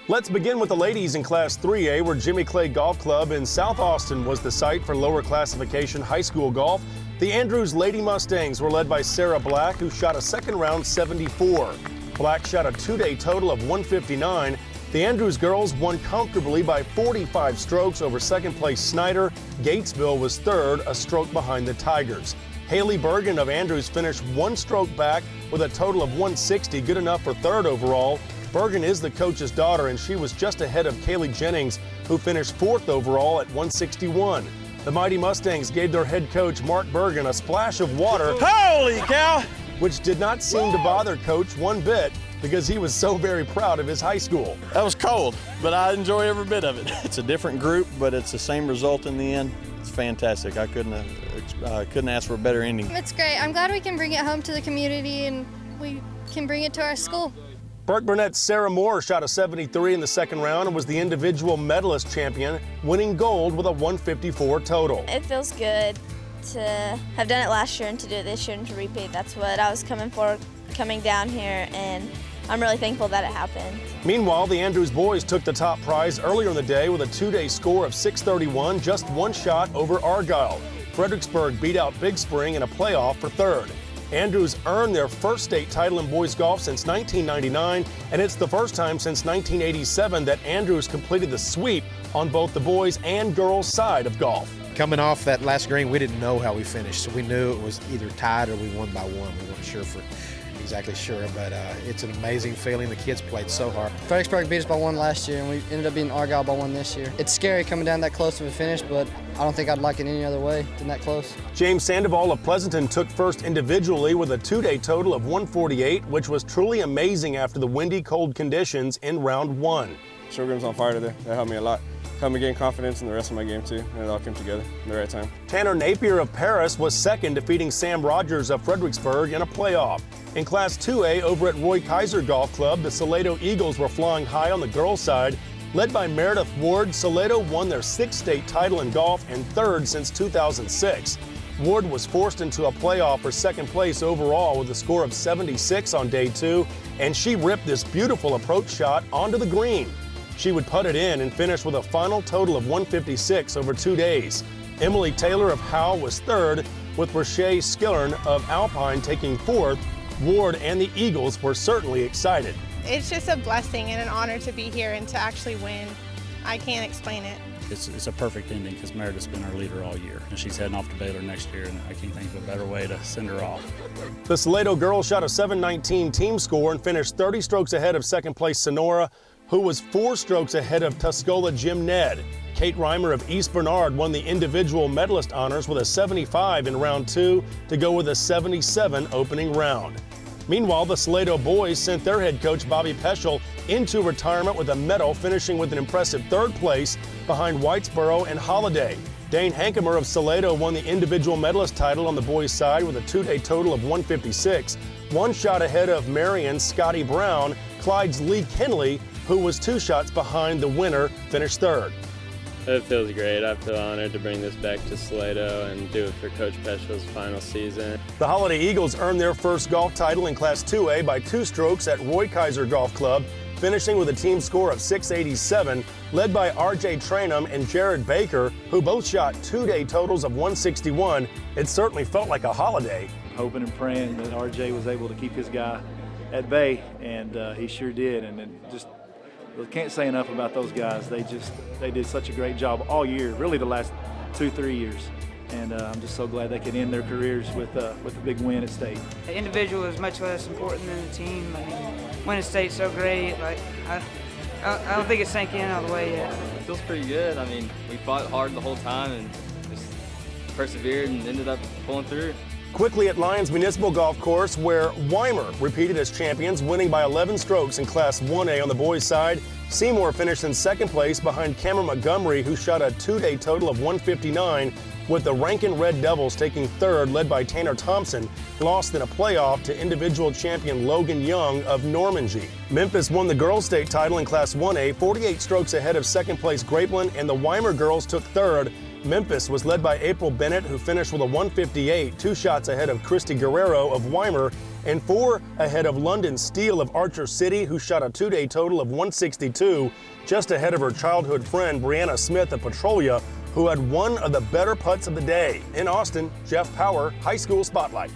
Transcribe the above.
Let's begin with the ladies in Class 3A, where Jimmy Clay Golf Club in South Austin was the site for lower classification high school golf. The Andrews Lady Mustangs were led by Sarah Black, who shot a second round 74. Black shot a two-day total of 159. The Andrews girls won comfortably by 45 strokes over second place Snyder. Gatesville was third, a stroke behind the Tigers. Haley Bergen of Andrews finished one stroke back with a total of 160, good enough for third overall. Bergen is the coach's daughter, and she was just ahead of Kaylee Jennings, who finished fourth overall at 161. The Mighty Mustangs gave their head coach, Mark Bergen, a splash of water. Holy cow! Which did not seem to bother Coach one bit, because he was so very proud of his high school. That was cold, but I enjoy every bit of it. It's a different group, but it's the same result in the end. It's fantastic. I couldn't ask for a better ending. It's great. I'm glad we can bring it home to the community and we can bring it to our school. Burke Burnett's Sarah Moore shot a 73 in the second round and was the individual medalist champion, winning gold with a 154 total. It feels good to have done it last year and to do it this year and to repeat. That's what I was coming for, coming down here, and I'm really thankful that it happened. Meanwhile, the Andrews boys took the top prize earlier in the day with a two-day score of 631, just one shot over Argyle. Fredericksburg beat out Big Spring in a playoff for third. Andrews earned their first state title in boys golf since 1999, and it's the first time since 1987 that Andrews completed the sweep on both the boys and girls side of golf. Coming off that last green, we didn't know how we finished, so we knew it was either tied or we won by one. We weren't exactly sure, but it's an amazing feeling. The kids played so hard. Fredericksburg beat us by one last year, and we ended up beating Argyle by one this year. It's scary coming down that close to a finish, but I don't think I'd like it any other way than that close. James Sandoval of Pleasanton took first individually with a two-day total of 148, which was truly amazing after the windy, cold conditions in round one. Showgroom's on fire today. That helped me a lot. Helped me gain confidence in the rest of my game too, and it all came together at the right time. Tanner Napier of Paris was second, defeating Sam Rogers of Fredericksburg in a playoff. In Class 2A over at Roy Kaiser Golf Club, the Salado Eagles were flying high on the girls' side. Led by Meredith Ward, Salado won their sixth state title in golf and third since 2006. Ward was forced into a playoff for second place overall with a score of 76 on day two, and she ripped this beautiful approach shot onto the green. She would putt it in and finish with a final total of 156 over 2 days. Emily Taylor of Howe was third, with Rashay Skillern of Alpine taking fourth. Ward and the Eagles were certainly excited. It's just a blessing and an honor to be here and to actually win. I can't explain it. It's a perfect ending because Meredith's been our leader all year, and she's heading off to Baylor next year, and I can't think of a better way to send her off. The Salado girls shot a 719 team score and finished 30 strokes ahead of second place Sonora, who was 4 strokes ahead of Tuscola Jim Ned. Kate Reimer of East Bernard won the individual medalist honors with a 75 in round 2 to go with a 77 opening round. Meanwhile, the Salado boys sent their head coach Bobby Peschel into retirement with a medal, finishing with an impressive third place behind Whitesboro and Holiday. Dane Hankemer of Salado won the individual medalist title on the boys' side with a two-day total of 156, one shot ahead of Marion's Scotty Brown. Clyde's Lee Kinley, who was 2 shots behind the winner, finished third. It feels great. I feel honored to bring this back to Salado and do it for Coach Peschel's final season. The Holiday Eagles earned their first golf title in Class 2A by 2 strokes at Roy Kaiser Golf Club, finishing with a team score of 687, led by R.J. Trainum and Jared Baker, who both shot 2-day totals of 161. It certainly felt like a holiday. Hoping and praying that R.J. was able to keep his guy at bay, and he sure did. And it just can't say enough about those guys. They did such a great job all year, really the last 2-3 years. And I'm just so glad they could end their careers with a big win at state. The individual is much less important than the team. I mean, winning state's so great. Like I don't think it sank in all the way yet. It feels pretty good. I mean, we fought hard the whole time and just persevered and ended up pulling through. Quickly at Lyons Municipal Golf Course, where Weimar repeated as champions, winning by 11 strokes in Class 1A on the boys' side. Seymour finished in second place behind Cameron Montgomery, who shot a 2-day total of 159, with the Rankin Red Devils taking third, led by Tanner Thompson, lost in a playoff to individual champion Logan Young of Normandy. Memphis won the girls' state title in Class 1A, 48 strokes ahead of second place Grapeland, and the Weimar girls took third. Memphis was led by April Bennett, who finished with a 158, 2 shots ahead of Christy Guerrero of Weimar, and 4 ahead of London Steele of Archer City, who shot a 2-day total of 162, just ahead of her childhood friend Brianna Smith of Petrolia, who had one of the better putts of the day. In Austin, Jeff Power, High School Spotlight.